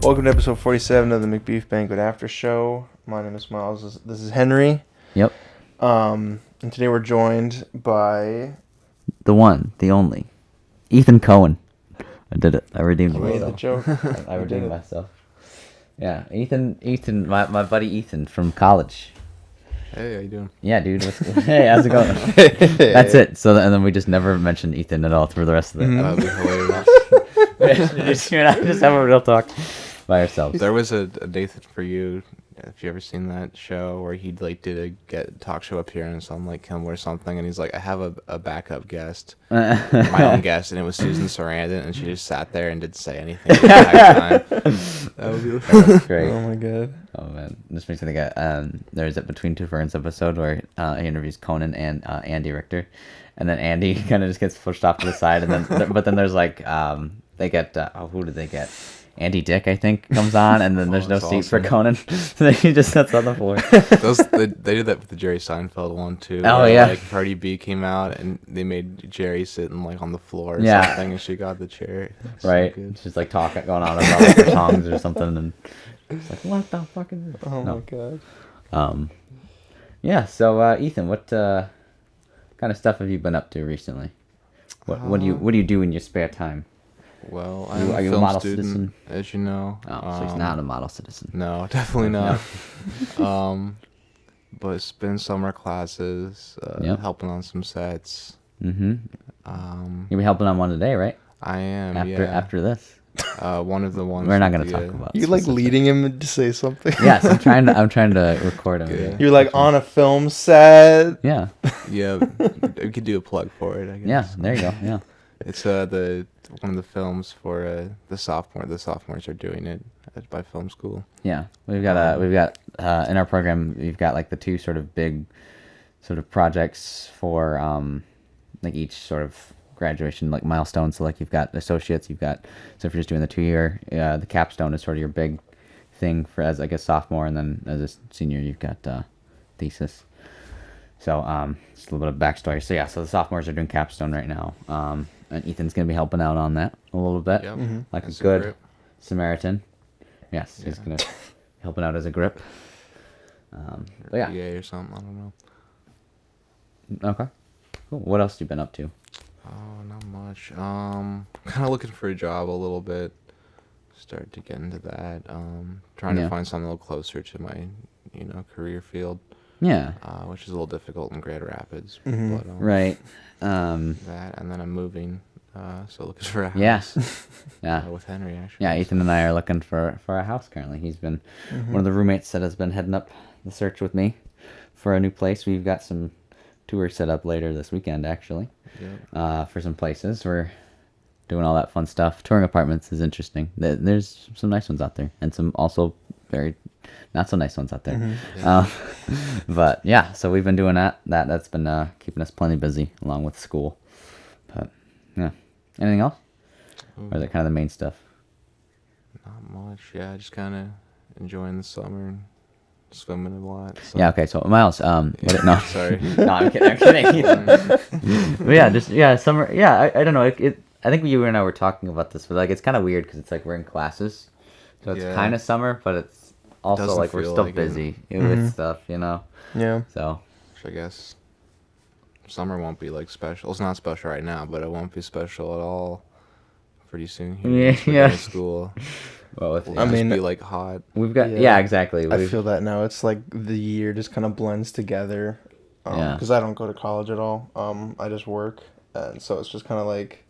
Welcome to episode 47 of the Macbeef-Banquet AfterShow. My name is Miles. This is Henry. Yep. And today we're joined by... The one, the only. Ethan Cohen. I did it. I redeemed You made myself. the joke. I redeemed myself. Yeah, Ethan, my buddy Ethan from college. Hey, how you doing? Yeah, dude. Hey, how's it going? That's it. So, and then we just never mentioned Ethan at all through the rest of it. That'd be hilarious. just have a real talk by ourselves. There was a Nathan For You. Have you ever seen that show where he like did a talk show appearance on like Kimmel or something, and he's like, I have a backup guest, my own guest, and it was Susan Sarandon, and she just sat there and didn't say anything the entire time. That would be That's great. Oh my god. Oh man, this makes me think of there's a Between Two Ferns episode where he interviews Conan and Andy Richter, and then Andy kind of just gets pushed off to the side, and then but then there's like they get who did they get? Andy Dick, I think, comes on, and then there's no seat for Conan, so he just sits on the floor. They did that with the Jerry Seinfeld one too. Oh where, yeah, like Cardi B came out and they made Jerry sitting like on the floor or Yeah. something, and she got the chair. It's right. So good. She's like talking, going on about like, her songs or something, and it's like, what the fuck is this? Oh No. my god. Yeah. So, Ethan, what kind of stuff have you been up to recently? What do you do in your spare time? Well, I'm Are a you a film model student, citizen? as you know. Oh, so he's not a model citizen. No, definitely not. But it's been summer classes, Yep. helping on some sets. Mm-hmm. You'll be helping on one today, right? I am, After this. one of the ones. We're not with gonna the, talk about. You like specific- leading him to say something? Yes, I'm trying to record him. Yeah. You're like on a film set. Yeah. Yeah, we could do a plug for it, I guess. Yeah. There you go. Yeah. It's the one of the films for the sophomore. The sophomores are doing it by film school. Yeah, we've got in our program we've got like the two sort of big sort of projects for like each sort of graduation like milestone. So like you've got associates, you've got, so if you're just doing the 2 year, the capstone is sort of your big thing for as like a sophomore, and then as a senior you've got thesis. So just a little bit of backstory. So yeah, so the sophomores are doing capstone right now. And Ethan's gonna be helping out on that a little bit, Yep. like That's a good grip. Samaritan. Yes, he's gonna helping out as a grip. But yeah. PA or something. I don't know. Okay. Cool. What else have you been up to? Oh, not much. Kind of looking for a job a little bit. Start to get into that. Trying Yeah. to find something a little closer to my, career field. Yeah. Which is a little difficult in Grand Rapids. Mhm. But, Right. That, and then I'm moving. So looking for a house. Yeah. Yeah. With Henry, actually. Yeah. Ethan and I are looking for a house currently. He's been one of the roommates that has been heading up the search with me for a new place. We've got some tours set up later this weekend, actually. Yeah. For some places. We're doing all that fun stuff. Touring apartments is interesting. There's some nice ones out there, and some also very not so nice ones out there. Yeah. But yeah, so we've been doing that. That's been keeping us plenty busy along with school. But yeah, anything else? Or is that kind of the main stuff? Not much. Yeah, just kind of enjoying the summer and swimming a lot. So. Yeah. Okay. So Miles, no, Sorry. no, I'm kidding. But yeah, summer. Yeah, I don't know. I think you and I were talking about this, but like it's kind of weird because it's like we're in classes, so it's Yeah. kind of summer, but it's also Doesn't like we're feel still like it. busy with stuff, Yeah. So Which I guess summer won't be like special. It's not special right now, but it won't be special at all pretty soon. Here, Yeah, once we yeah. get to school. well, with, It'll I just mean, be like hot. we've got Yeah. yeah, exactly. I feel that now. It's like the year just kind of blends together. Yeah. Because I don't go to college at all. I just work. And so it's just kind of like,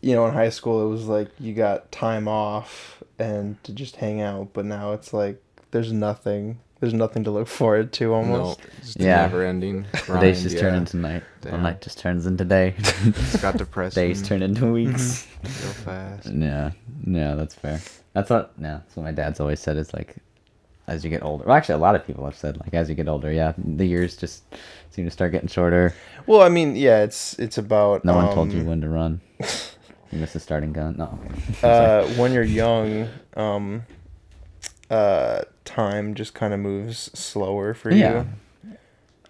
in high school it was like you got time off and to just hang out. But now it's like there's nothing to look forward to almost. No, it's Yeah. never ending. the days just turn into night. The Damn. night just turns into day. It's got depressing. Days turn into weeks. real fast. Yeah, that's fair. That's what my dad's always said is like, as you get older. Well, actually, a lot of people have said like as you get older, yeah, the years just seem to start getting shorter. Well, I mean, yeah, it's about No one told you when to run. You missed the starting gun. No. when you're young, time just kind of moves slower for Yeah. you.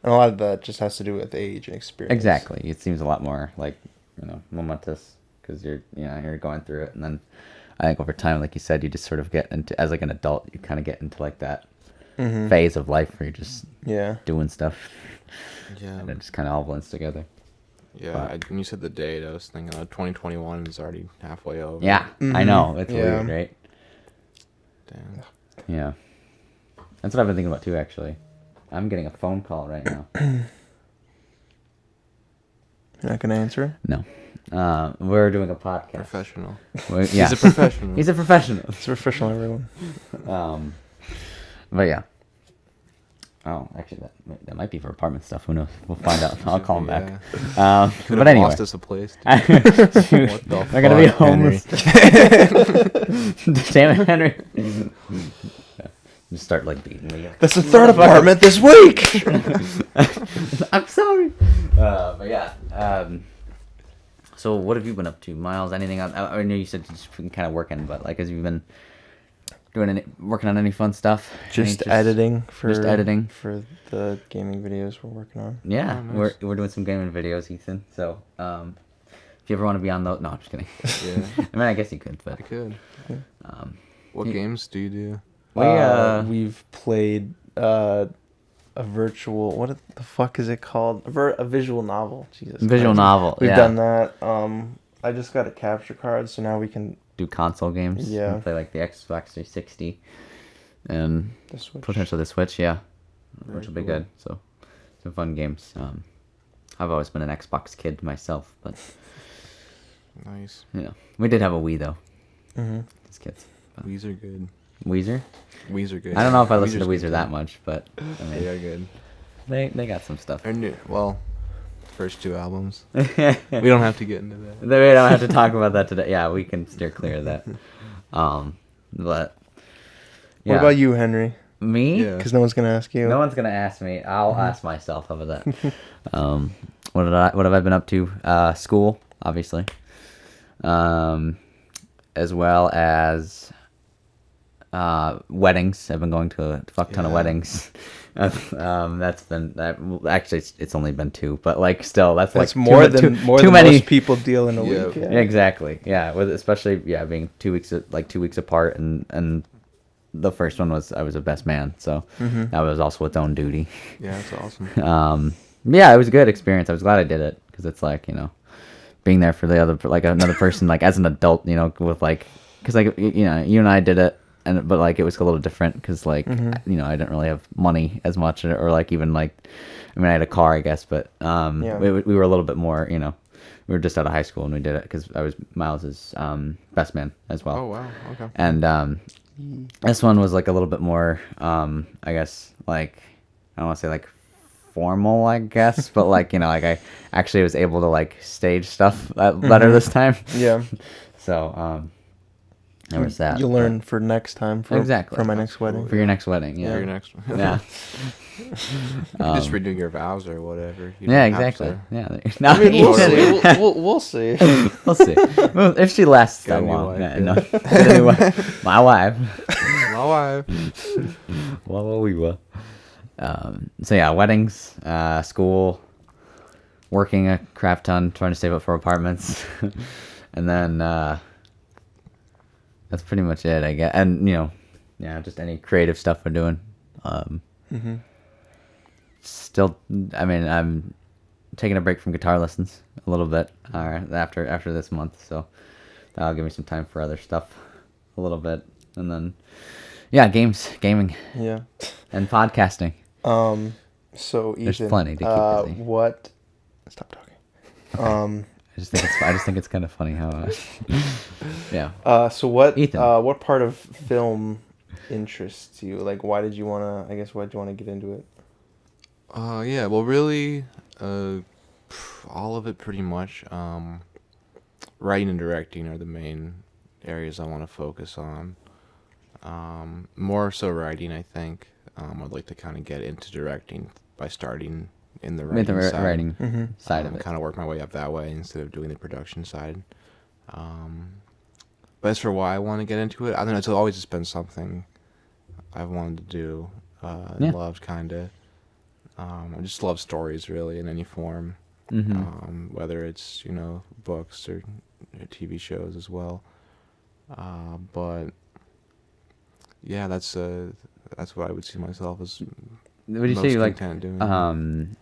And a lot of that just has to do with age and experience. Exactly. It seems a lot more like momentous because you're going through it, and then I think over time, like you said, you just sort of get into, as like an adult, you kind of get into like that Mm-hmm. phase of life where you're just Yeah. doing stuff, Yeah. and it just kind of all blends together. Yeah, But- when you said the date, I was thinking 2021 is already halfway over. Yeah, I Mhm. know. It's Yeah. weird, right? Damn. Yeah. That's what I've been thinking about too, actually. I'm getting a phone call right now. You're not gonna answer? No. We're doing a podcast. Professional. Yeah. He's a professional. He's a professional. It's professional, everyone. But yeah. Oh, actually, that might be for apartment stuff. Who knows? We'll find out. I'll call him back. Could But have anyway. lost us a place. What the We're gonna be fuck, Henry? homeless. Damn it, Henry. Just start like beating me. That's the third apartment this week. I'm sorry. But yeah. So what have you been up to, Miles? Anything? I know you said you've just been kind of working, but like, have you been working on any fun stuff? Just editing for the gaming videos we're working on. Yeah, Oh, nice. we're doing some gaming videos, Ethan. So if you ever want to be on those, no, I'm just kidding. Yeah, I mean, I guess you could, but I could. What you- games do you do? We've played a virtual. What the fuck is it called? A visual novel. Jesus. visual Christ. novel. We've yeah. done that. I just got a capture card, so now we can Do console games. Yeah. And play like the Xbox 360 and the Switch. potentially the Switch. Yeah, Very which will be cool. good. So some fun games. I've always been an Xbox kid myself, but Nice. you know, we did have a Wii though Mm-hmm. as kids. Weezer are good. Weezer. Weezer good. I don't know if I listened to Weezer's Weezer good that too. much, but I They mean, are good. they got some stuff. Or new. Well, first two albums. we We don't have to get into that. We don't have to talk about that today. Yeah, we can steer clear of that. But yeah. What about you, Henry? Me? Yeah. Because no one's gonna ask you. No one's gonna ask me. I'll ask myself. How about that? What have I been up to? School, obviously. As well as weddings. I've been going to a fuck ton of Yeah. weddings. That's been actually it's only been 2, but like still that's That's like more too than too many most people deal in a Yeah. week. Yeah, exactly. Yeah, with especially being 2 weeks 2 weeks apart, and the first one was I was a best man, so that was also its own duty. Yeah, that's awesome. Yeah, it was a good experience. I was glad I did it because it's like being there for the other like another person like as an adult, with like because like you and I did it. But like it was a little different because like I didn't really have money as much or like even like I mean I had a car I guess but we were a little bit more we were just out of high school and we did it because I was Miles's best man as well. Oh wow. Okay. And this one was like a little bit more I guess like I don't want to say like formal I guess but like like I actually was able to like stage stuff better this time. Yeah. So there was that. You'll learn for next time. Exactly. For my next wedding. For your next wedding, yeah. For your next one. Yeah. Just redoing your vows or whatever. You Yeah, don't have exactly. to. Yeah. No, I mean, we'll Totally. see. We'll see. We'll see. Well, if she lasts Get a that new long. wife, Yeah, yeah. no. Get a new wife. My wife. My wife. Well, we will. So yeah, weddings, school, working a crap ton, trying to save up for apartments, and then that's pretty much it, I guess. And just any creative stuff we're doing. Still, I mean, I'm taking a break from guitar lessons a little bit after this month, so that'll give me some time for other stuff a little bit, and then gaming, Yeah. and podcasting. So Ethan, There's plenty to keep busy. What? Stop talking. I just think it's kind of funny how. Yeah. So what? Ethan. What part of film interests you? Like, why did you wanna? I guess why did you wanna get into it? Yeah. Well, really, all of it pretty much. Writing and directing are the main areas I want to focus on. More so writing, I think. I'd like to kind of get into directing by starting in the With writing the side. writing side of it. Kind of work my way up that way instead of doing the production side. But as for why I want to get into it, I don't know. It's always just been something I've wanted to do. Yeah. Loved kind of. I just love stories really in any form. Whether it's books or TV shows as well. But yeah, that's what I would see myself as Would you most say you like content doing.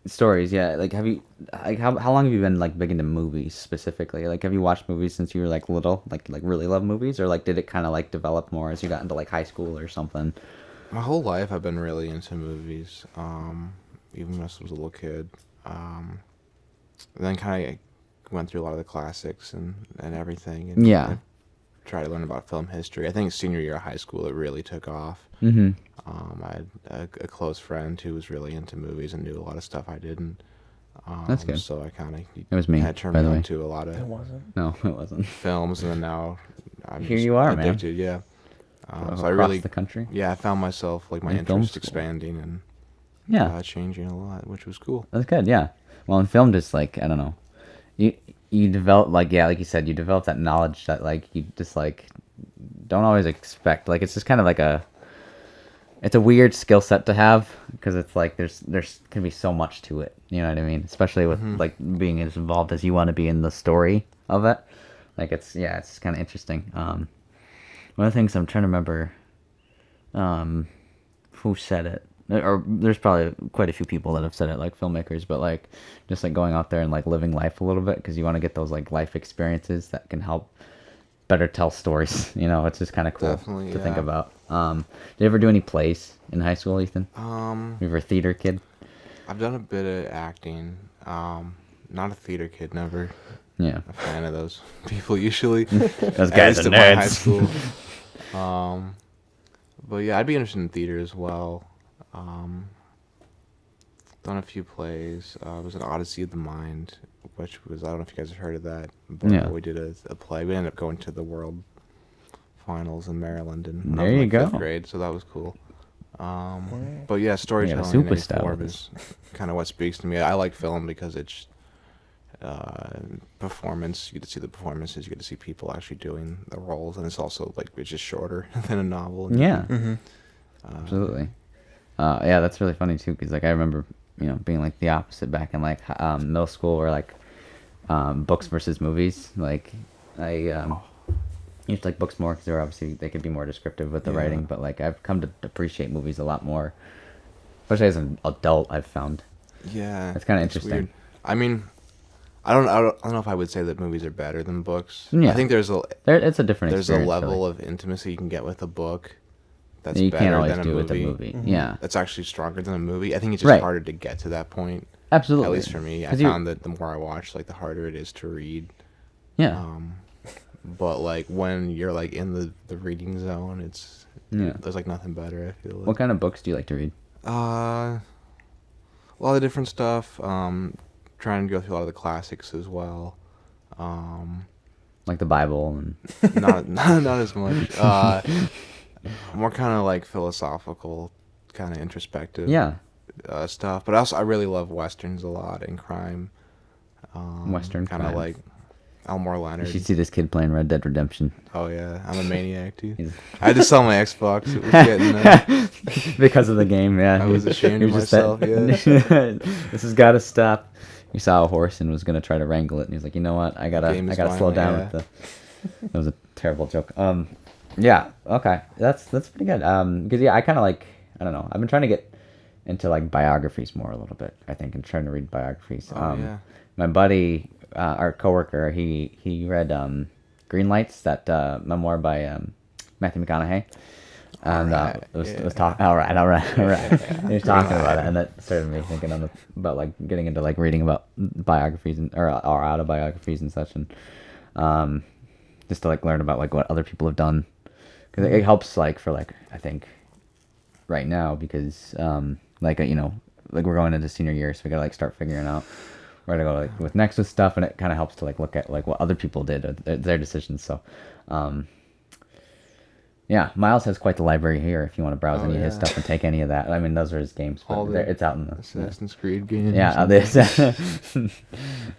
stories? Yeah, like have you like how long have you been like big into movies specifically? Like have you watched movies since you were like little, like really love movies, or like did it kind of like develop more as you got into like high school or something? My whole life I've been really into movies, even when I was a little kid. Then kind of went through a lot of the classics and everything, and Yeah. tried to learn about film history. I think senior year of high school it really took off. Mm-hmm. I had a close friend who was really into movies and knew a lot of stuff I didn't. That's good. So I kind of It was me, turned by me the way. on to a lot It of wasn't. No, it wasn't. films, and then now I'm Here just you are, man. addicted. Yeah. So I Across really, the country. yeah, I found myself like my In film interest school. expanding and Yeah, changing a lot, which was cool. that's good. Yeah. Well, in film, just like I don't know, you develop like like you said, you develop that knowledge that like you just like don't always expect. Like it's just kind of like it's a weird skill set to have because it's like there's can be so much to it. You know what I mean? Especially with like being as involved as you want to be in the story of it. Like it's kind of interesting. One of the things I'm trying to remember, who said it, or there's probably quite a few people that have said it, like filmmakers, but like just like going out there and like living life a little bit because you want to get those like life experiences that can help better tell stories. You know, it's just kind of cool Definitely, to think yeah. about. Did you ever do any plays in high school, Ethan? You were a theater kid? I've done a bit of acting. Not a theater kid, never Yeah. a fan of those people usually. Those At guys least are at my high nerds. school. But yeah, I'd be interested in theater as well. Done a few plays. It was an Odyssey of the Mind, which was, I don't know if you guys have heard of that, but Yeah. we did a play. We ended up going to the World Finals in Maryland and There you go. fifth grade, so that was cool. But yeah, storytelling in any superstar form with is kind of what speaks to me. I like film because it's performance. You get to see the performances. You get to see people actually doing the roles, and it's also like it's just shorter than a novel. And you Yeah. can, Absolutely. Yeah, that's really funny too, because like I remember, being like the opposite back in like middle school, where like books versus movies. Like I used to like books more because they could be more descriptive with the Yeah. writing, but like I've come to appreciate movies a lot more, especially as an adult. I've found. Yeah, It's kinda it's interesting. weird. I mean, I don't know if I would say that movies are better than books. Yeah. I think there's It's a different. a experience, level really. of intimacy you can get with a book that's that you better can't always than a do with movie. a movie. Yeah, That's actually stronger than a movie. I think it's just Right. harder to get to that point. absolutely. At least for me, I 'Cause you- found that the more I watch, like the harder it is to read. Yeah. But like when you're like in the reading zone, Yeah. there's like nothing better. I feel like. What kind of books do you like to read? A lot of different stuff. Trying to go through a lot of the classics as well. Like the Bible and Not as much. More kind of like philosophical, kind of introspective. yeah, Stuff. But I really love westerns a lot and crime. Western Kind of crime. like Elmore you Leonard. should see this kid playing Red Dead Redemption. Oh yeah, I'm a maniac too. He's- I had to sell my Xbox. It was getting. Because of the game, yeah. I was ashamed of He was just myself, yeah. This has got to stop. He saw a horse and was gonna try to wrangle it, and he's like, you know what? I gotta Game is slow violent, down yeah. with the. That was a terrible joke. Yeah. Okay. That's pretty good. Because yeah, I kind of like, I don't know. I've been trying to get into like biographies more a little bit. I think, and trying to read biographies. Oh, yeah. My buddy, our coworker, he read Green Lights, that memoir by Matthew McConaughey. And Alright, it was yeah. talking. All right. He was talking about it, and that started me thinking about like getting into like reading about biographies or autobiographies and such, and just to like learn about like what other people have done, because it helps like for like I think right now because like like we're going into senior year, so we gotta like start figuring out where to go like with next with stuff, and it kind of helps to like look at like what other people did or their decisions. So. Yeah, Miles has quite the library here if you want to browse Oh, any of his yeah. stuff and take any of that. I mean, those are his games, but All the it's out in the... Assassin's Creed games. Yeah, this.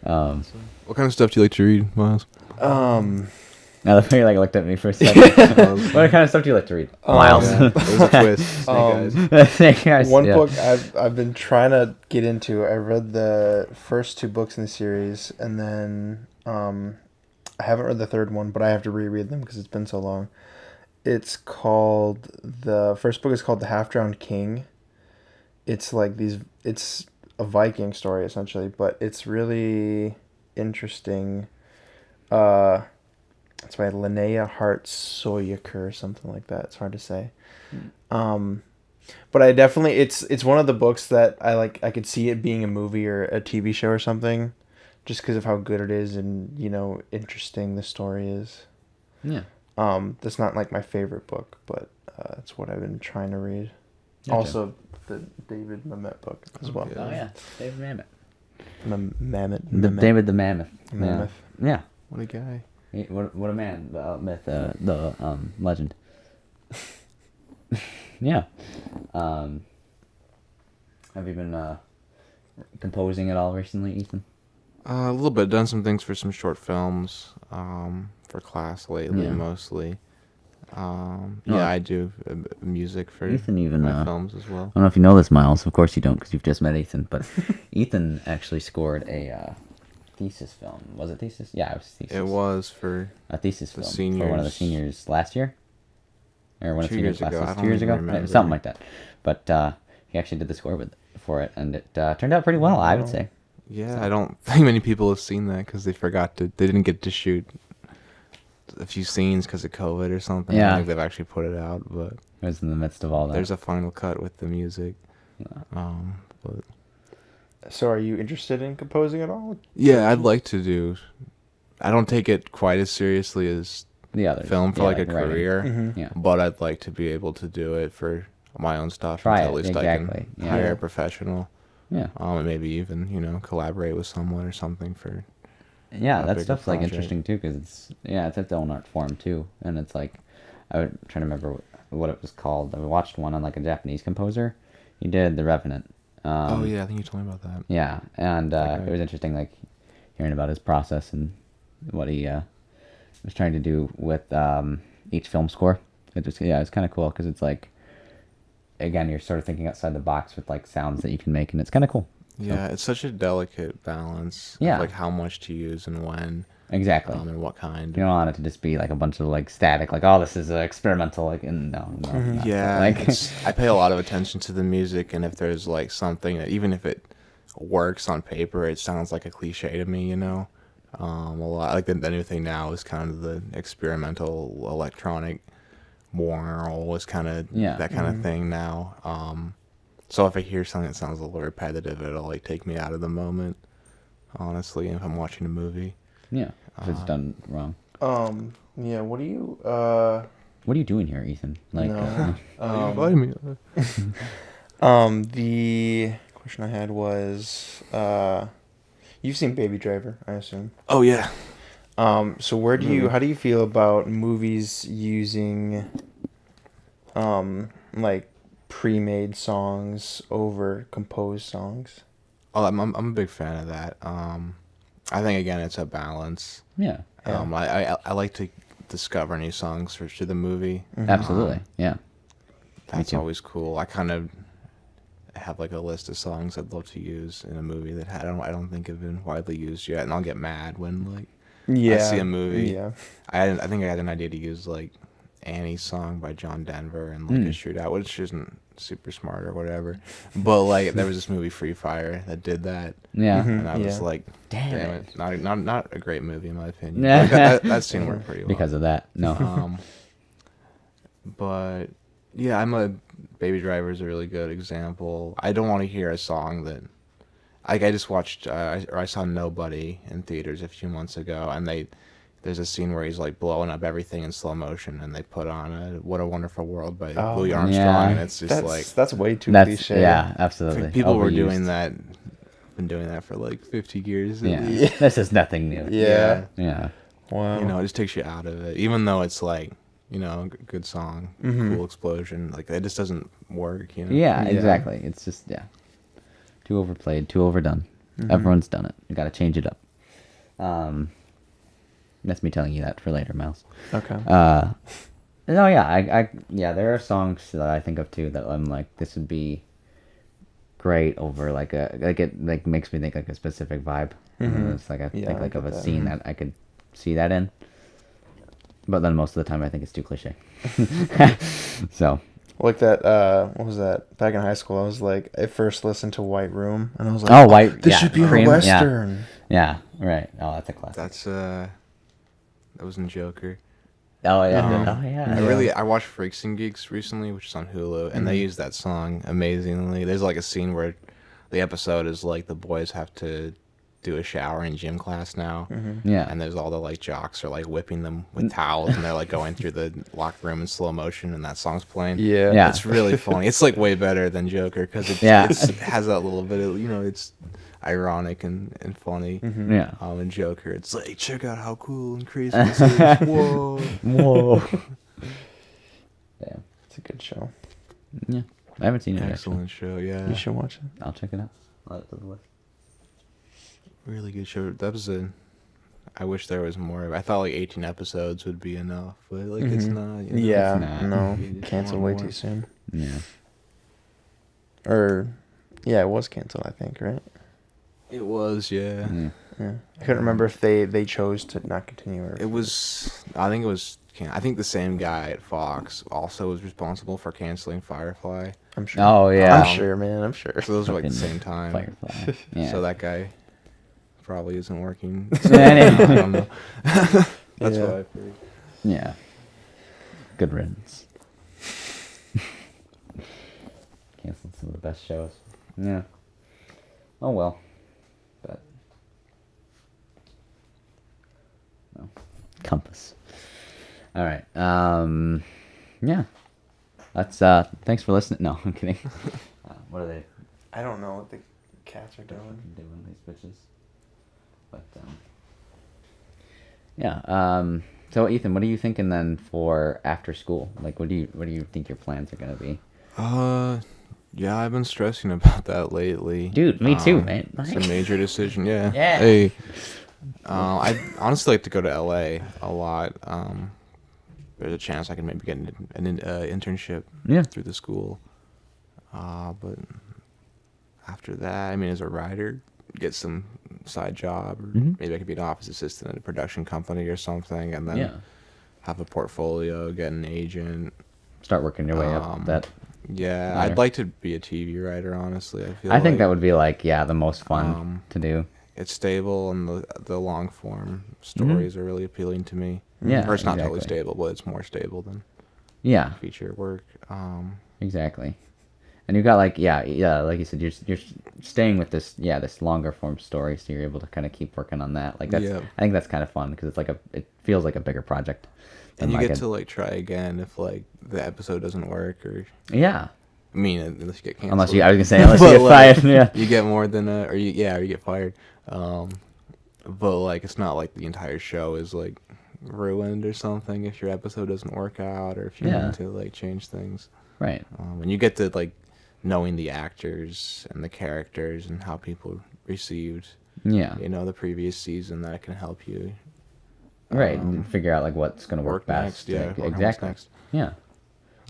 What kind of stuff do you like to read, Miles? Now the way you like looked at me for a second. What kind of stuff do you like to read? Miles. Yeah, there's a twist. Snake Eyes. Snake Eyes, One yeah. book I've been trying to get into. I read the first two books in the series, and then I haven't read the third one, but I have to reread them because it's been so long. It's called the first book is called The Half-Drowned King. It's like these. It's a Viking story essentially, but it's really interesting. It's by Linnea Hart Soyaker or something like that. It's hard to say. But I definitely it's one of the books that I like. I could see it being a movie or a TV show or something, just because of how good it is and interesting the story is. Yeah. That's not like my favorite book, but it's what I've been trying to read. Gotcha. Also, the David Mamet book as well. Oh yeah, David Mamet. Mamet. David the Mammoth. Mammoth. Yeah. What a guy. What a man. The myth. The legend. Yeah. Have you been composing at all recently, Ethan? A little bit. Done some things for some short films for class lately, mostly. Yeah, I do music for Ethan even my films as well. I don't know if you know this, Miles. Of course you don't, because you've just met Ethan. But Ethan actually scored a thesis film. Was it thesis? Yeah, it was thesis. It was for a thesis the film for one of the seniors last year, or one of the 2 seniors years ago. last I 2 years don't ago, even remember. something like that. But he actually did the score for it, and it turned out pretty well, I would say. Yeah, I don't think many people have seen that because they didn't get to shoot a few scenes because of COVID or something. I Yeah. don't think they've actually put it out, but It was in the midst of all that. there's a final cut with the music. Yeah. But So, are you interested in composing at all? yeah, I'd like to do. I don't take it quite as seriously as The others. film for Yeah, like a writing. career, Mhm. Yeah. but I'd like to be able to do it for my own stuff Try until it, at least I exactly. can Yeah. hire a professional. Yeah. And maybe even collaborate with someone or something for. Yeah, a that bigger stuff's like project. interesting too, because it's its own art form too, and it's like I would try to remember what it was called. I watched one on like a Japanese composer. He did The Revenant. Oh yeah, I think you told me about that. Yeah, and Okay. it was interesting, like hearing about his process and what he was trying to do with each film score. It's kind of cool because it's like, again, you're sort of thinking outside the box with like sounds that you can make, and it's kind of cool. Yeah, it's such a delicate balance. Yeah. Of, like how much to use and when. Exactly. And what kind. You don't want it to just be like a bunch of like static, like, oh, this is experimental, like, and no. Not Yeah, like I pay a lot of attention to the music, and if there's like something that even if it works on paper, it sounds like a cliche to me. A lot like the new thing now is kind of the experimental electronic moral is kind of that kind of thing now. So if I hear something that sounds a little repetitive, it'll like take me out of the moment. Honestly, if I'm watching a movie. yeah, if it's done wrong. Yeah. What do you? What are you doing here, Ethan? Like, No. Invite me. The question I had was, you've seen Baby Driver, I assume. Oh yeah. So how do you feel about movies using, like pre-made songs over composed songs? Oh, I'm a big fan of that. I think again it's a balance. yeah, I like to discover new songs for the movie. absolutely, yeah. That's too. always cool. I kind of have like a list of songs I'd love to use in a movie that I don't think have been widely used yet, and I'll get mad when like I see a movie. Yeah. I think I had an idea to use like Annie's song by John Denver and like a shootout, which isn't super smart or whatever. But like there was this movie Free Fire that did that. Yeah. And I was Yeah. like, Damn damn it. it. Not a great movie in my opinion. Like, that scene worked pretty well. Because of that, no. But yeah, Baby Driver is a really good example. I don't want to hear a song that like I just watched I saw Nobody in theaters a few months ago, and there's a scene where he's like blowing up everything in slow motion, and they put on What a Wonderful World by Louis Armstrong, yeah. and it's just That's way too That's cliche. yeah, absolutely. people were Overused. doing that, been doing that for like 50 years. at Yeah. least. This is nothing new. Yeah. Yeah. Wow. It just takes you out of it, even though it's like a good song, cool explosion. Like it just doesn't work. Yeah, Yeah. exactly. It's just too overplayed, too overdone. Everyone's done it. You got to change it up. That's me telling you that for later, Miles. Okay. No, yeah, there are songs that I think of too that I'm like, this would be great over like it makes me think like a specific vibe. It's like I think I like of get a that. scene that I could see that in. But then most of the time, I think it's too cliche. So. Like that, what was that? Back in high school, I was like, I first listened to White Room, and I was like, Oh, White. this yeah, should be a Cream, Western. Yeah, right. Oh, that's a classic. That's that was in Joker. Oh yeah. I watched Freaks and Geeks recently, which is on Hulu, and they use that song amazingly. There's like a scene where the episode is like the boys have to do a shower in gym class now. Yeah. And there's all the like jocks are like whipping them with towels, and they're like going through the locker room in slow motion, and that song's playing. Yeah. Yeah. It's really funny. It's like way better than Joker because it has that little bit of, it's ironic and funny. Yeah. In Joker, it's like, check out how cool and crazy this is. Whoa. Whoa. Yeah. It's a good show. Yeah. I haven't seen it yet. Excellent show, yeah. You should watch it. I'll check it out. I'll add it to the list. Really good show. I wish there was more. I thought like 18 episodes would be enough, but like it's not. Yeah, It's not. no. You just Canceled way want more. too soon. Yeah. Or, yeah, it was canceled, I think, right? It was, yeah. Yeah. I couldn't remember if they chose to not continue or... It was. I think it was. I think the same guy at Fox also was responsible for canceling Firefly. I'm sure. Oh, yeah. I'm sure, man. I'm sure. So those were like the Fucking same time. Firefly. Yeah. So that guy probably isn't working. Yeah. I don't know. That's Yeah. what I've heard. Yeah. Good riddance. Canceled some of the best shows. Yeah. Oh well. But no. Compass. All right. Yeah. That's thanks for listening. No, I'm kidding. What are they I don't know what the cats are doing. doing, these bitches? But yeah. So Ethan, what are you thinking then for after school? Like, what do you think your plans are gonna be? Yeah, I've been stressing about that lately. Dude, me too, man. It's a major decision, yeah. Yeah. Hey, I'd honestly like to go to LA a lot. There's a chance I can maybe get an internship Yeah. through the school. But after that, I mean, as a writer, get some side job, or maybe I could be an office assistant at a production company or something, and then Yeah. have a portfolio, get an agent. Start working your way up that. Yeah, ladder. I'd like to be a TV writer, honestly. I think that would be like, yeah, the most fun to do. It's stable, and the long form stories are really appealing to me. Yeah, Or it's not totally exactly. stable, but it's more stable than Yeah, feature work. exactly. And you got like, yeah, like you said, you're staying with this longer form story, so you're able to kind of keep working on that. Like that's, Yeah. I think that's kind of fun because it's like it feels like a bigger project. And you like get to like try again if like the episode doesn't work, or yeah. I mean, unless you get canceled. Unless I was gonna say, unless you But, get like, fired, yeah. You get more than or you get fired. But like it's not like the entire show is like ruined or something if your episode doesn't work out, or if you Yeah. need to like change things. Right. And you get to like knowing the actors and the characters and how people received Yeah. the previous season. That can help you Right. And figure out like what's gonna work best. next. Yeah, Like, work on what's exactly. next. Yeah.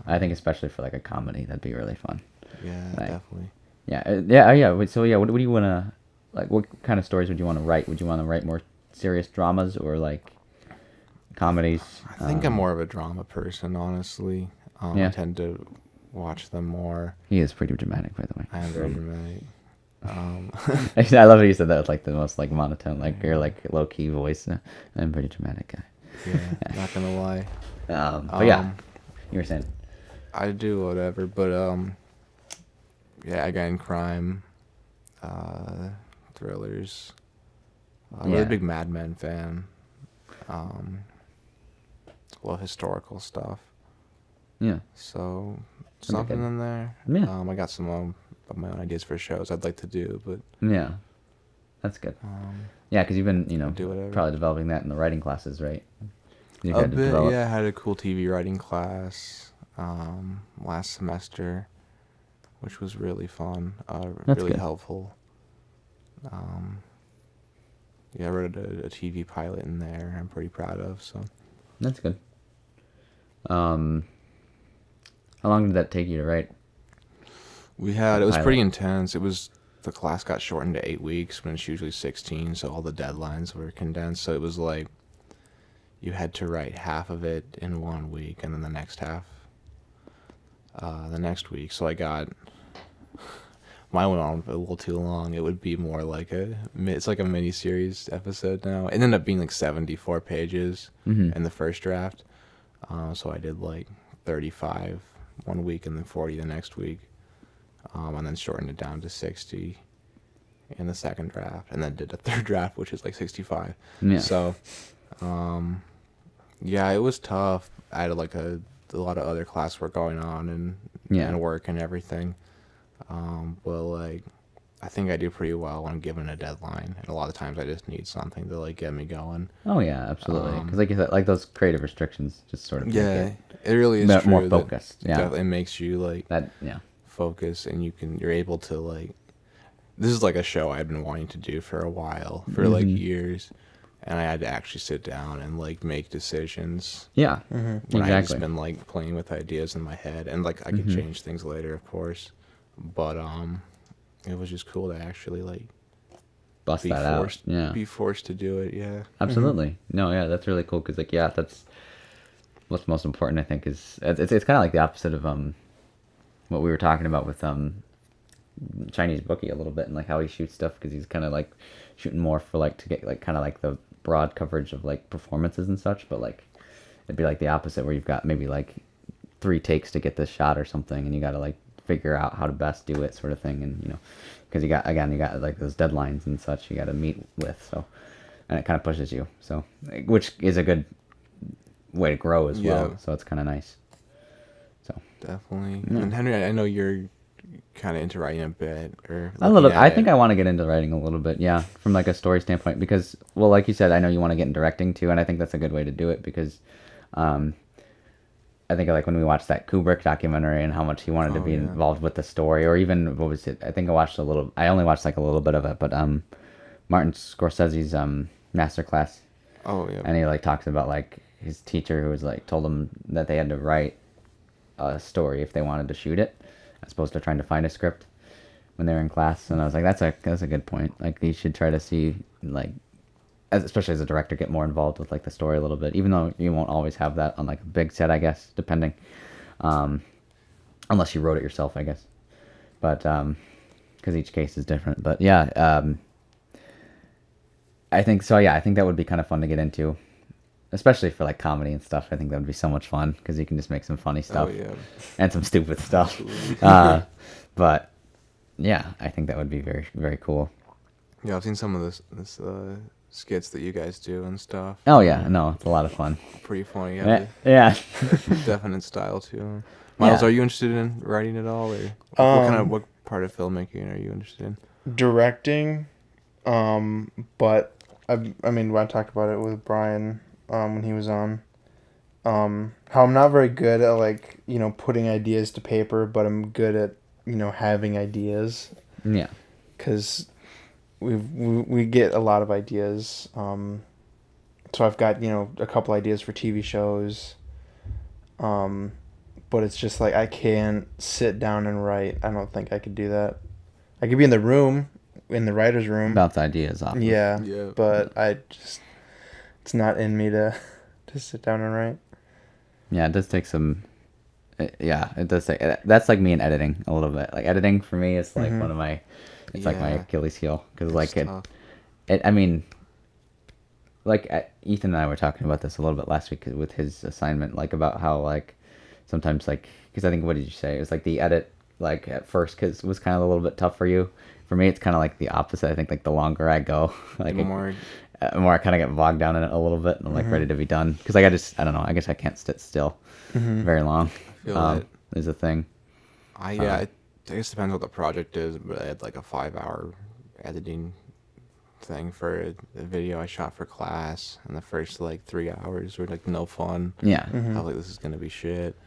I think especially for like a comedy, that'd be really fun. Yeah, Like, definitely. Yeah. So yeah, what do you wanna like? What kind of stories would you want to write? Would you want to write more serious dramas or like comedies? I think I'm more of a drama person, honestly. Yeah. I tend to watch them more. He is pretty dramatic, by the way. I am very dramatic. I love how you said that with like the most like monotone, like or like low key voice. I'm a pretty dramatic guy. Yeah, not gonna lie. But yeah, you were saying. I do whatever, but yeah, again, crime, thrillers. I'm a really Yeah. big Mad Men fan. Love historical stuff. Yeah. So That'd be something good. in there. Yeah. I got some of my own ideas for shows I'd like to do, but Yeah. That's good. Yeah, because you've been do whatever. probably developing that in the writing classes, right? You A had to bit, develop- yeah. I had a cool TV writing class last semester, which was really fun. That's Really good. helpful. Yeah, I wrote a TV pilot in there. I'm pretty proud of. So That's good. How long did that take you to write? it was pilot. pretty intense. The class got shortened to 8 weeks when it's usually 16, so all the deadlines were condensed. So it was like you had to write half of it in 1 week and then the next half the next week. So I got mine went on a little too long. It would be more like it's like a mini series episode now. It ended up being like 74 pages in the first draft. So I did like 35 1 week and then 40 the next week, and then shortened it down to 60 in the second draft, and then did a third draft, which is like 65. Yeah. So, yeah, it was tough. I had like a lot of other classwork going on and work and everything. But like, I think I do pretty well when given a deadline, and a lot of times I just need something to like get me going. Oh yeah, absolutely. Because like you said, like those creative restrictions just sort of Yeah, it really is true. More focused. Yeah, it makes you like that. Yeah, focus, and you're able to like. This is like a show I've been wanting to do for a while, for like years, and I had to actually sit down and like make decisions. Yeah, When exactly. I had just been like playing with ideas in my head, and like I could change things later, of course, but it was just cool to actually like Bust be that forced, out. Yeah, be forced to do it. Yeah, absolutely. No, yeah, that's really cool because like that's what's most important. I think is it's kind of like the opposite of what we were talking about with Chinese Bookie a little bit, and like how he shoots stuff, because he's kind of like shooting more for like to get like kind of like the broad coverage of like performances and such, but like it'd be like the opposite where you've got maybe like 3 takes to get this shot or something, and you got to like figure out how to best do it, sort of thing. And because you got like those deadlines and such you got to meet with, so, and it kind of pushes you, so, which is a good way to grow as well. So it's kind of nice. So definitely. And Henry, I know you're kind of into writing a bit, or a little. I think I want to get into writing a little bit, yeah, from like a story standpoint, because, well, like you said, I know you want to get in directing too, and I think that's a good way to do it, because I think like when we watched that Kubrick documentary and how much he wanted to be involved with the story, or even what was it? I think I only watched like a little bit of it, but Martin Scorsese's Masterclass. Oh yeah. And he like talks about like his teacher who was like told him that they had to write a story if they wanted to shoot it, as opposed to trying to find a script when they were in class. And I was like, that's a good point. Like you should try to see like, especially as a director, get more involved with like the story a little bit, even though you won't always have that on like a big set, I guess, depending, unless you wrote it yourself, I guess. But because each case is different. But yeah, I think so. Yeah, I think that would be kind of fun to get into, especially for like comedy and stuff. I think that would be so much fun because you can just make some funny stuff and some stupid stuff. But yeah, I think that would be very, very cool. Yeah, I've seen some of this skits that you guys do and stuff. Oh yeah, no, it's a lot of fun. Pretty funny. Yeah. Definite style too. Miles, are you interested in writing at all, or what part of filmmaking are you interested in? Directing, but I mean, I talked about it with Brian when he was on. How I'm not very good at like putting ideas to paper, but I'm good at having ideas. Yeah. Because we get a lot of ideas. So I've got a couple ideas for TV shows. But it's just like I can't sit down and write. I don't think I could do that. I could be in the room, in the writer's room. Bounce ideas off. Yeah. But it's not in me to sit down and write. Yeah, it does take some. Yeah, it does take. That's like me in editing a little bit. Like editing for me is like one of my. It's like my Achilles heel, because like it. I mean, like Ethan and I were talking about this a little bit last week with his assignment, like about how like sometimes like, because I think, what did you say? It was like the edit like at first cause was kind of a little bit tough for you. For me, it's kind of like the opposite. I think like the longer I go, like the more I kind of get bogged down in it a little bit, and I'm like ready to be done. Because like I don't know. I guess I can't sit still very long. I feel that is a thing. I guess it depends what the project is, but I had like a 5-hour editing thing for a video I shot for class, and the first like 3 hours were like no fun. Yeah. I was like, this is gonna be shit.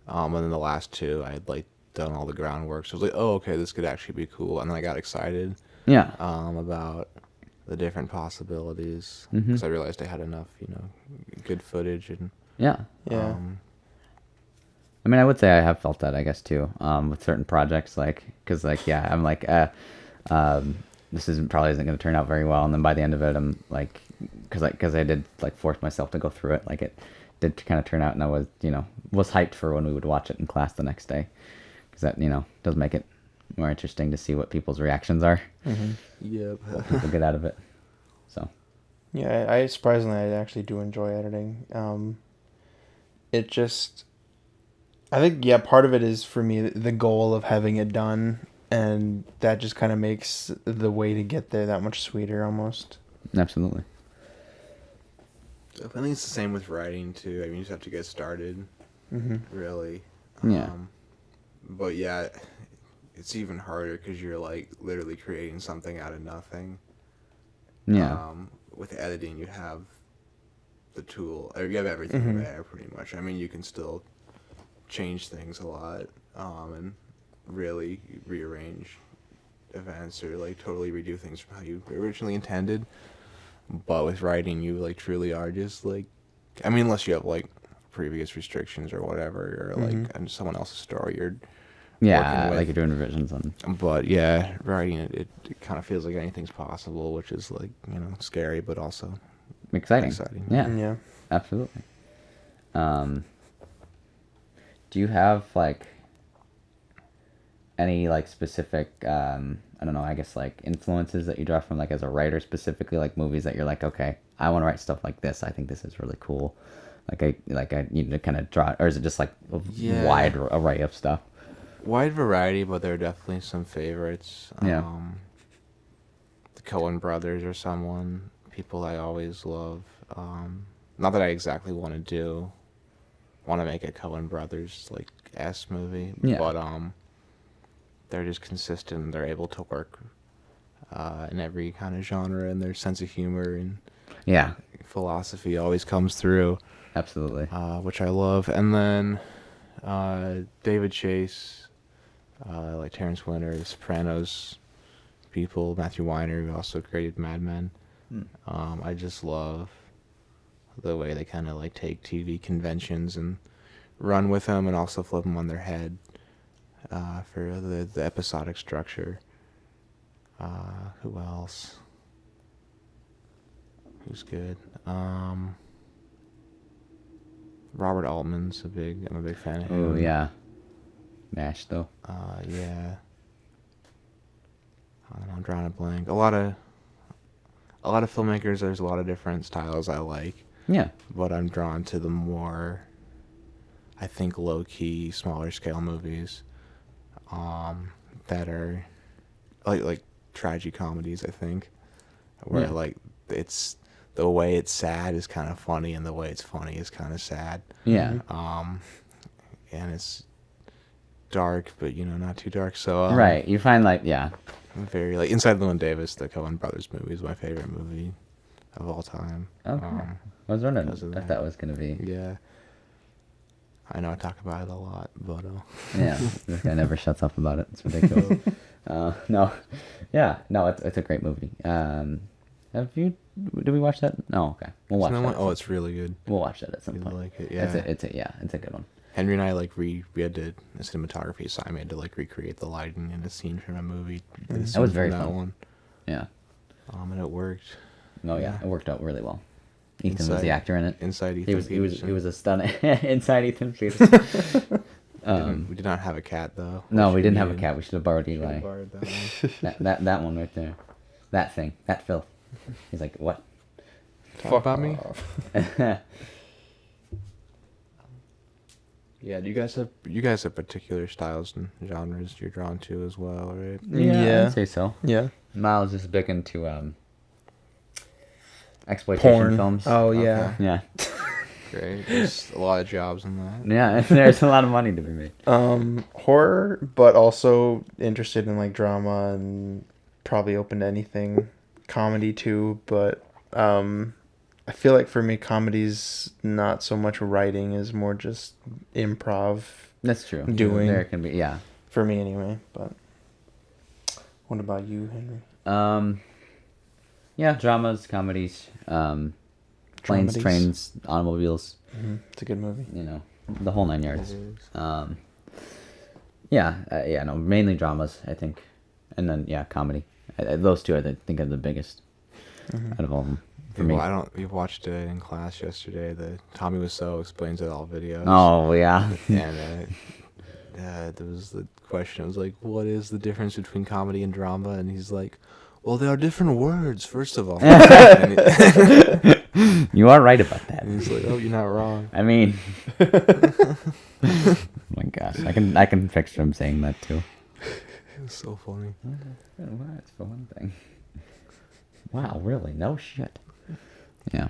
And then the last 2, I had like done all the groundwork, so I was like, oh, okay, this could actually be cool. And then I got excited. Yeah. About the different possibilities, because I realized I had enough, good footage and. Yeah. I mean, I would say I have felt that, I guess, too, with certain projects, like, because, like, yeah, I'm like, this isn't going to turn out very well. And then by the end of it, I'm like, because I did like force myself to go through it. Like it did kind of turn out, and I was was hyped for when we would watch it in class the next day, because that does make it more interesting to see what people's reactions are. Mm-hmm. Yep. What people get out of it. So. Yeah, I surprisingly I actually do enjoy editing. It just, I think part of it is for me the goal of having it done, and that just kind of makes the way to get there that much sweeter almost. Absolutely. I think it's the same with writing too. I mean, you just have to get started, really. Yeah. But yeah, it's even harder because you're like literally creating something out of nothing. Yeah. With editing, you have the tool, or you have everything there pretty much. I mean, you can still change things a lot, and really rearrange events or like totally redo things from how you originally intended. But with writing, you like truly are just like, I mean, unless you have like previous restrictions or whatever, or like someone else's story you're working with. Like you're doing revisions on. But yeah, writing it kind of feels like anything's possible, which is like scary, but also Exciting. Yeah. Absolutely. Do you have like any like specific I don't know, I guess like influences that you draw from, like as a writer specifically, like movies that you're like, okay, I want to write stuff like this. I think this is really cool. I need to kind of draw, or is it just like a wide array of stuff? Wide variety, but there are definitely some favorites. Yeah. The Coen brothers are people I always love. Not that I exactly want to make a Coen brothers like movie, but they're just consistent. And they're able to work in every kind of genre, and their sense of humor and philosophy always comes through. Absolutely. Which I love. And then David Chase, like Terrence Winter, The Sopranos people, Matthew Weiner, who also created Mad Men. I just love the way they kind of like take TV conventions and run with them, and also flip them on their head for the episodic structure. Who else? Who's good? Robert Altman's I'm a big fan of him. Oh yeah. MASH though. Yeah. I don't know, I'm drawing a blank. A lot of filmmakers, there's a lot of different styles I like. Yeah. But I'm drawn to the more, I think, low-key, smaller-scale movies that are like tragicomedies, I think, where like it's the way it's sad is kind of funny, and the way it's funny is kind of sad. Yeah. And it's dark, but not too dark. So right. You find like very like Inside Llewyn Davis, the Coen Brothers movie, is my favorite movie of all time. Okay. I was wondering if that was gonna be. Yeah. I know I talk about it a lot, but yeah, this guy never shuts up about it. It's ridiculous. No, yeah, no, it's a great movie. Did we watch that? No, okay, we'll watch that. Oh, it's really good. We'll watch that at some You point. like it, yeah. It's a good one. Henry and I we had a cinematography assignment to like recreate the lighting in a scene from a movie. That was very that fun. one. Yeah. And it worked. Oh yeah, it worked out really well. Ethan was the actor in it. Inside Ethan Peterson. He was a stunning inside Ethan Peterson. We did not have a cat though. No, we didn't have a cat. We should have borrowed Eli. Borrowed that one. that one right there. That thing. That filth. He's like, what? Talk about me? Yeah, do you guys have particular styles and genres you're drawn to as well, right? Yeah. I'd say so. Yeah. Miles is big into exploitation Porn. films. Oh yeah. Yeah. Great. There's a lot of jobs in that. Yeah, there's a lot of money to be made. Horror, but also interested in like drama and probably open to anything. Comedy too, but I feel like for me comedy's not so much writing, is more just improv. That's true. Doing. There can be, yeah. For me anyway, but what about you, Henry? Yeah, dramas, comedies, planes, Dramedies. trains, automobiles. Mm-hmm. It's a good movie. The whole 9 yards. No, mainly dramas, I think, and then comedy. Those two, I think, are the biggest out of all of them. For me. We watched it in class yesterday. The Tommy Wiseau explains it all videos. Oh yeah. And there was the question. It was like, what is the difference between comedy and drama? And he's like, well, they are different words. First of all, You are right about that. and he's like, oh, you're not wrong. I mean, oh my gosh, I can picture him saying that too. It's so funny. Words for one thing. Wow, really? No shit. Yeah.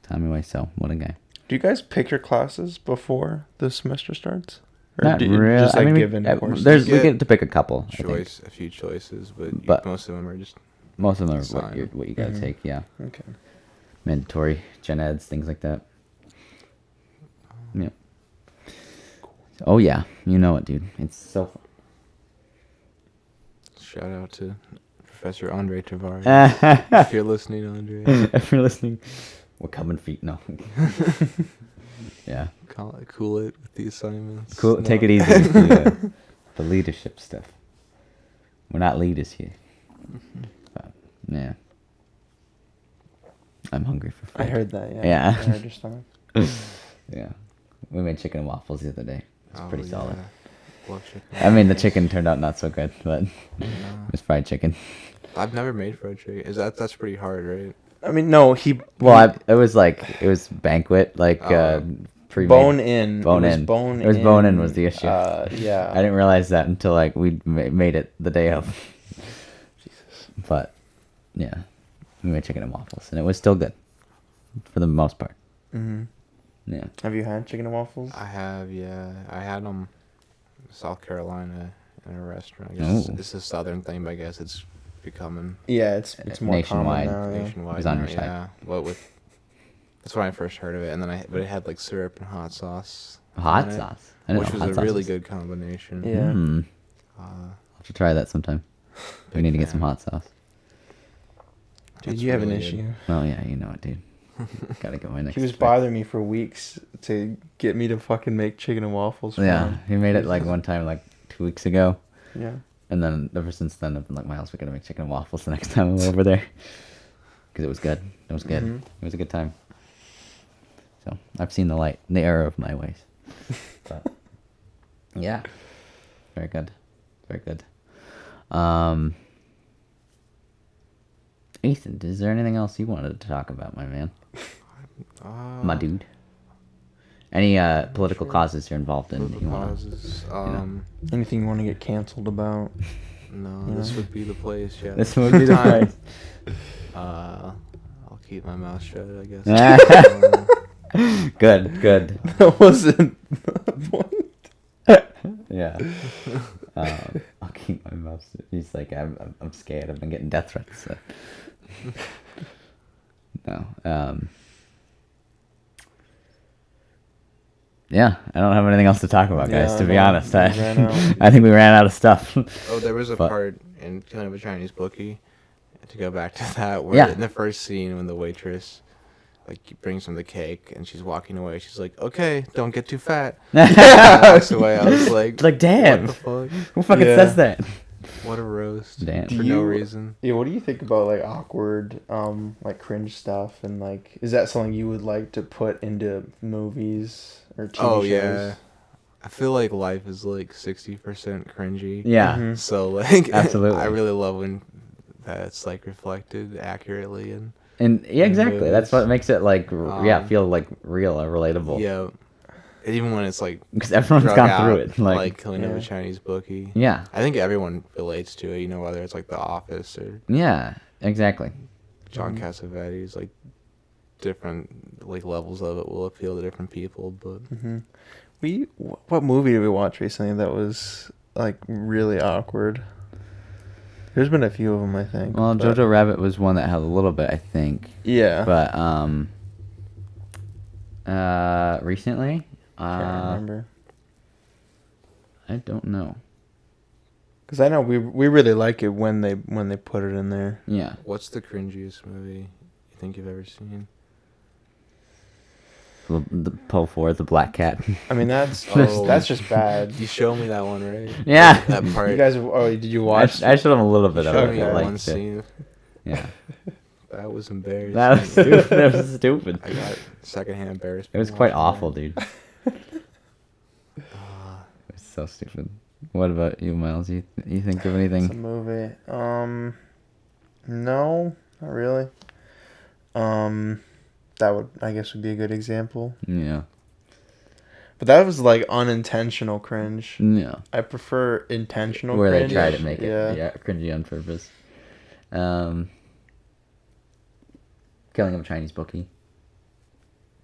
Tommy Wiseau, what a guy. Do you guys pick your classes before the semester starts? Or Not do you really. just I mean, given we courses? get to pick a couple. I think. A few choices, but But- most of them are just Most of them are Assigned. what you gotta take. Yeah, Okay. mandatory gen eds, things like that. Yeah. Oh yeah, you know it, dude. It's so fun. shout out to Professor Andre Tavares. if If you're listening, Andre, you're listening, we're coming feet. No. Yeah. cool it with the assignments. Cool. No. Take it easy with the leadership stuff. We're not leaders here. But, yeah. I'm hungry for food. I heard that, yeah. Yeah. I heard your stomach. Yeah. We made chicken and waffles the other day. It's Oh, pretty solid. yeah. Love chicken. I mean, the chicken turned out not so good, but it was fried chicken. I've never made fried chicken. That's pretty hard, right? I mean, no, Well, it was banquet, like pre-made. bone in. Bone It was in. bone It was in. bone in was the issue. Yeah. I didn't realize that until like we made it the day of. Jesus. But yeah, we made chicken and waffles, and it was still good for the most part. Mm-hmm. Yeah. Have you had chicken and waffles? I have, yeah. I had them in South Carolina in a restaurant. I guess Oh. it's a southern thing, but I guess it's becoming Yeah, it's more Nationwide. common now. Yeah. nationwide. It was on now, your side. Yeah. Well, that's when I first heard of it, and then but it had like syrup and hot sauce. Hot on it, sauce. I didn't which know was hot a really sauces. good combination. Yeah. I'll have to try that sometime. We Big need to get some fan. hot sauce. Dude, That's you have an really good. issue. Oh yeah, you know it, dude. Gotta go in next. He was week. bothering me for weeks to get me to fucking make chicken and waffles. For Yeah, him. he made it like one time, like 2 weeks ago, Yeah. and then ever since then, I've been like, Miles, we gotta make chicken and waffles the next time we're over there, because it was good. It was good. Mhm. It was a good time. So I've seen the light, the error of my ways. But yeah, very good, very good. Ethan, is there anything else you wanted to talk about, my man? My dude. Any political causes you're involved in that you Political want causes. Anything you want to get canceled about? No, You this know? would be the place. Yeah. This would be the Time. place. I'll keep my mouth shut, I guess. Good, good. That wasn't the point. Yeah. I'll keep my mouth shut. He's like, I'm scared. I've been getting death threats. So. No. Yeah, I don't have anything else to talk about, guys. Yeah, To be no, honest, we ran out. I think we ran out of stuff. Oh, there was a But- part in kind of a Chinese bookie, to go back to that, where Yeah. in the first scene when the waitress like brings him the cake and she's walking away, she's like, "Okay, don't get too fat." And walks away. I was like, Like, damn. what the fuck? Who fucking Yeah. says that? What a roast. Damn. For Do no you- reason. Yeah, what do you think about like awkward, like cringe stuff, and like is that something you would like to put into movies or TV Oh shows? yeah. I feel like life is like 60% cringy. Yeah. Mhm. So like, Absolutely. I really love when that's like reflected accurately and And yeah, exactly. That's what makes it like, Um, feel like real or relatable. yeah. And even when it's like Because everyone's drug gone out, through it. like killing of Yeah. a Chinese bookie. Yeah. I think everyone relates to it, you know, whether it's like The Office or Yeah. Exactly. John Mhm. Cassavetes, like different like levels of it will appeal to different people, but Mm-hmm. What movie did we watch recently that was like really awkward? There's been a few of them, I think. Well, but- Jojo Rabbit was one that had a little bit, I think. Yeah. But recently, Can't remember. I don't know. Because I know we really like it when they put it in there. Yeah. what's the cringiest movie you think you've ever seen? The Poe 4, the black cat. I mean, that's Oh. that's just bad. You showed me that one, right? Yeah. That part. You guys, oh, did you watch? I showed him a little bit of showed it. me but, one like, scene. yeah. That was embarrassing. That was stupid. That was stupid. I got secondhand embarrassed. It was quite awful, dude. It was so stupid. What about you, Miles? You think of It's a anything? movie. No, not really. That would, I guess, would be a good example. Yeah. But that was like unintentional cringe. Yeah. I prefer intentional Where cringe. they try to make Yeah. it cringy on purpose. Killing of a Chinese bookie.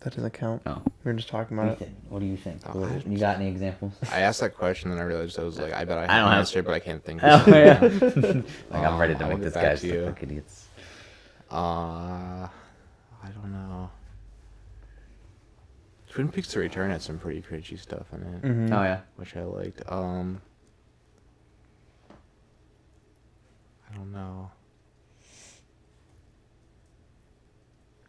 That doesn't count. Oh. We were just talking about it. Ethan, what do you think? Oh, You got any examples? I asked that question and I realized I was like, I bet I I have don't an have- answer, but I can't think Oh, of it. yeah. Like, I'm ready to I'll make get this back guy's to you. fuck idiots. I don't know. Twin Peaks: The Return had some pretty cringy stuff in it, Mhm. Oh, yeah. which I liked. I don't know.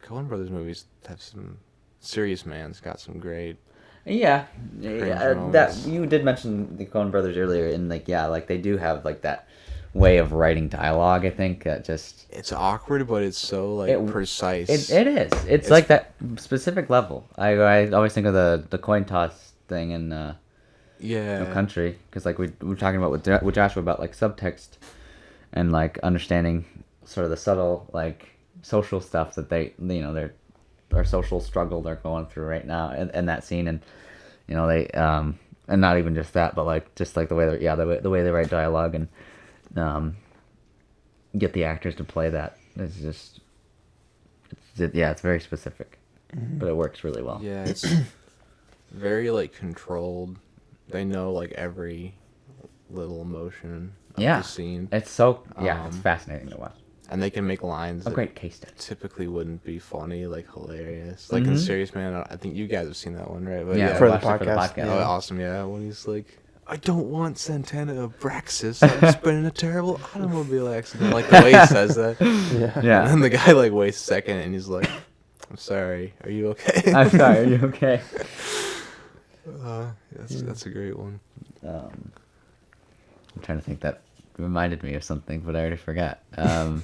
Coen Brothers movies have some. Serious Man's got some great. Yeah, Cringe that moments. you did mention the Coen Brothers earlier, and like like they do have like that way of writing dialogue. I think that just It's awkward, but it's so like It- precise. it is. It's like that specific level. I always think of the coin toss thing in Yeah. No Country, because like we were talking about with Joshua about like subtext and like understanding sort of the subtle like social stuff that their social struggle they're going through right now in that scene, and they and not even just that, but like just like the way the way they write dialogue and get the actors to play that is just it's very specific, but it works really well. Yeah, it's very like controlled. They know like every little emotion of Yeah. the scene, It's so it's Um, fascinating to watch. and they can make lines A that great case study. typically wouldn't be funny, like hilarious. Like in Mhm. Serious Man, I think you guys have seen that one, right? But Yeah, For I the watched it podcast, Oh, yeah. awesome! Yeah, when he's like, "I don't want Santana Abraxas. I've just been in a terrible automobile accident." Like the way he says that. Yeah. Yeah. And then the guy like waits a second, and he's like, "I'm sorry. Are you okay?" I'm sorry. Are you okay? That's a great one. I'm trying to think. That reminded me of something, but I already forgot. I'm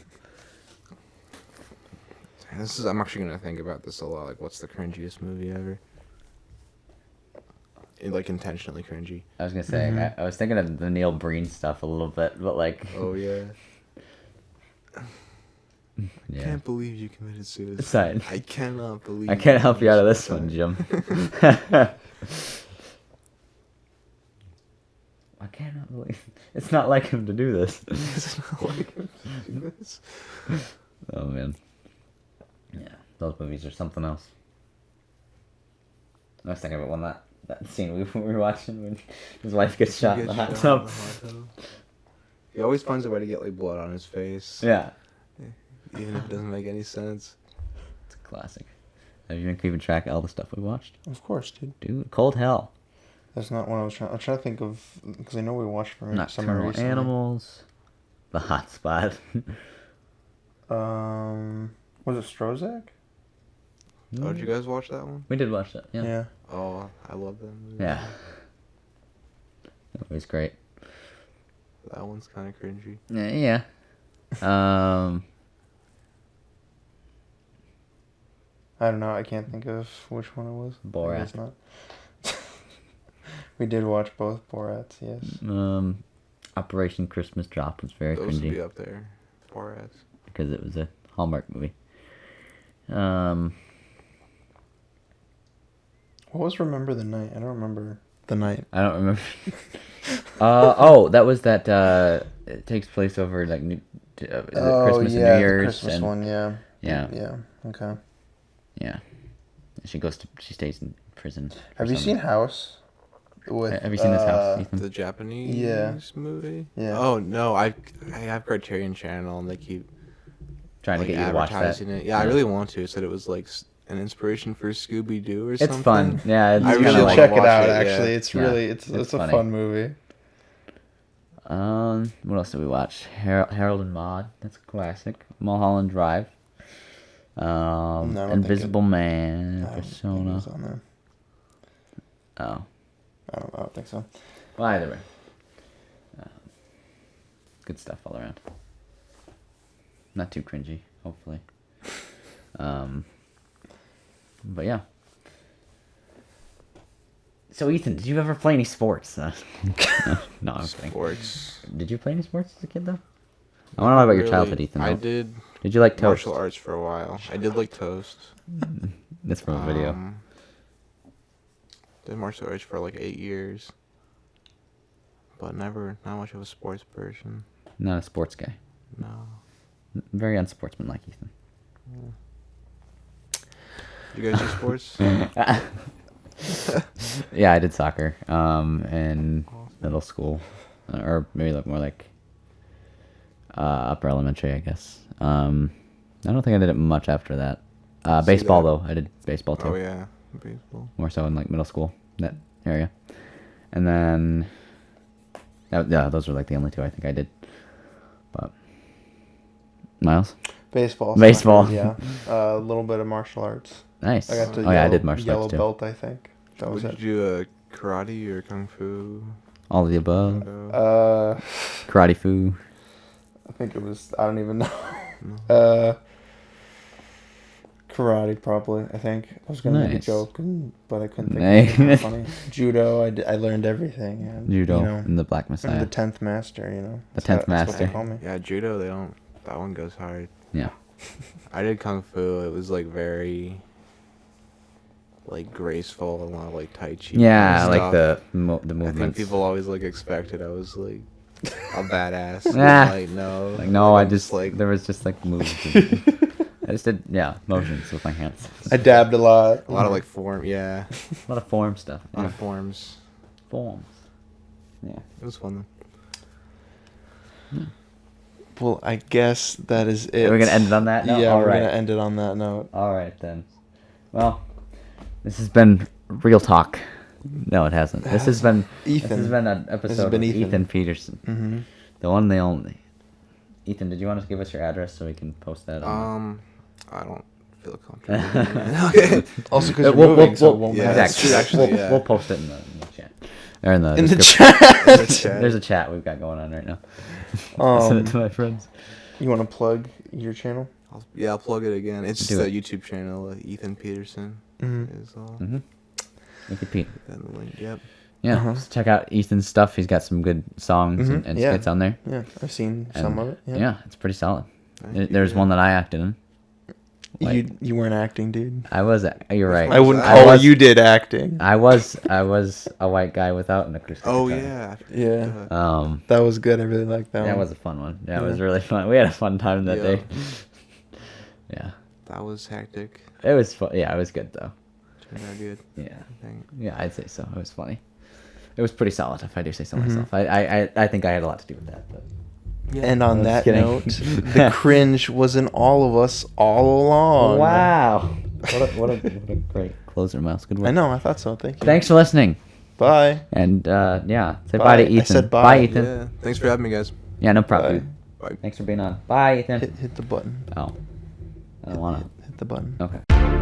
actually gonna think about this a lot. Like, what's the cringiest movie ever? Like intentionally cringy. I was gonna say I was thinking of the Neil Breen stuff a little bit, but like Oh yeah. yeah. Can't believe you committed suicide. Side. I cannot believe. I can't help you out of this committed one, suicide. Jim. I cannot believe it's not like him to do this. It's not like him to do this. Oh man. Yeah, those movies are something else. I was thinking about that scene we were watching when his wife gets shot in the hot tub. He always finds a way to get like blood on his face. Yeah, Even if it doesn't make any sense. it's a classic. Have you been keeping track of all the stuff we watched? Of course, dude. Dude, Cold Hell, That's not what I was trying. I'm trying to think of, because I know we watched from somewhere Nocturnal recently. Animals, The Hot Spot. Was it Strozak? Oh, did you guys watch that one? We did watch that. Yeah. Yeah. Oh, I love that movie. Yeah. That was great. That one's kind of cringy. Yeah. I don't know. I can't think of which one it was. Borat. I guess not. We did watch both Borats. Yes. Operation Christmas Drop was very Those would be cringy up there. Borats. because it was a Hallmark movie. What was Remember the Night? I don't remember the night. I don't remember. Oh, that was that. It takes place over like is it Christmas and New the Year's. Christmas and, one. Yeah. Yeah, Yeah. Okay. yeah. She stays in prison. for Have you some- seen House? With, Have you seen this house, Ethan? The Japanese Yeah. movie? Yeah. Oh, no. I have Criterion Channel, and they keep Trying like, to get you to watch that. advertising it. Yeah, I really want to. It said it was like an inspiration for Scooby-Doo or something. It's fun. Yeah, it's I You really should kinda wanna check it watch out. it, yeah. Actually, it's Yeah, really it's it's a funny. fun movie. What else did we watch? Harold and Maude. That's a classic. Mulholland Drive. I don't Invisible Man, I don't think it Persona. was on there. Oh. I don't think so. Well, either way. Good stuff all around. Not too cringy, hopefully. But yeah. So Ethan, did you ever play any sports? No, I'm kidding. Sports. Did you play any sports as a kid though? I want to know about your childhood, Ethan. I though. did Did you like toast? martial arts for a while. I did like toast. That's from a video. Did martial arts for like 8 years. But not much of a sports person. Not a sports guy. No. Very unsportsmanlike, Ethan. You guys do sports? Yeah, I did soccer in middle school, or maybe more like upper elementary, I guess. I don't think I did it much after that. Baseball though, I did baseball too. Oh yeah, baseball. More so in like middle school, that area, and then yeah, those were like the only two I think I did. But Miles, Baseball. Baseball. Soccer, yeah. A little bit of martial arts. nice. I got to I did martial yellow arts too. belt, I think. That was Did it. you do karate or kung fu? All of the above. Karate foo. I think it was. I don't even know. No. Karate, probably. I think I was gonna make a Nice. joke, but I couldn't think Nice. of anything funny. Judo. I learned everything. And, Judo You know, and the Black I'm Messiah. the 10th master. You know. The That's how- 10th that's what they master. call me. Yeah, judo. They don't. That one goes hard. Yeah. I did kung fu. It was like very, like graceful, a lot of like tai chi. Yeah, and like stuff. the I think movements. people always like expected I was like a badass. Ah. Like no. Like no, I I'm just like there was just like moves. I just did motions with my hands. I dabbed a lot. a lot of like form. Yeah, A lot of form stuff. a lot Yeah. of forms. Forms. Yeah. It was fun Well, I guess that is it. We're gonna end it on that note? Yeah, All we're right. gonna end it on that note. All right then. Well, this has been real talk. No, it hasn't. This has been Ethan. This has been an episode been with Ethan. Ethan Peterson, Mm-hmm. the one, the only. Ethan, did you want to give us your address so we can post that? On I don't feel comfortable. Okay. Also, because you're We'll- moving, so we'll- it won't yeah, matter. that's true, actually, we'll, yeah. we'll post it in the chat. Or in the In the description. chat. Chat. There's a chat we've got going on right now. I'll send it to my friends. You want to plug your channel? I'll plug it again. It's Do the it. YouTube channel. Ethan Peterson Mm-hmm. is all. Mm-hmm. Thank you, Pete. And the link. Yep. Yeah, Uh-huh. just check out Ethan's stuff. He's got some good songs Mhm, and yeah. skits on there. Yeah, I've seen And, some of it. Yeah. Yeah, it's pretty solid. Thank you, There's yeah. one that I acted in. You weren't acting, dude. I was. You're right. one? I wouldn't I call was- you did acting. I was a white guy without an acoustic Oh guitar. yeah. Yeah. That was good. I really liked that That one. was a fun one. Yeah, it was Yeah. really fun. We had a fun time that Yeah. day. Yeah, That was hectic. it was fun. Yeah, it was good though. Turned out good. Yeah, I think. yeah, I'd say so. It was funny. It was pretty solid, if I do say so Mhm. myself. I think I had a lot to do with that. But And on I'm just that kidding. note, the cringe was in all of us all along. wow, what a great closer, Miles. Good work. I know. I thought so. Thank you. Thanks for listening. Bye. And yeah, say bye, Bye. to I Ethan. said bye. Ethan. Yeah. Thanks for having me, guys. Yeah, no problem, Bye. dude. Bye. Thanks for being on. Bye, Ethan. Hit the button. Oh, I don't want Hit the button. to. Okay.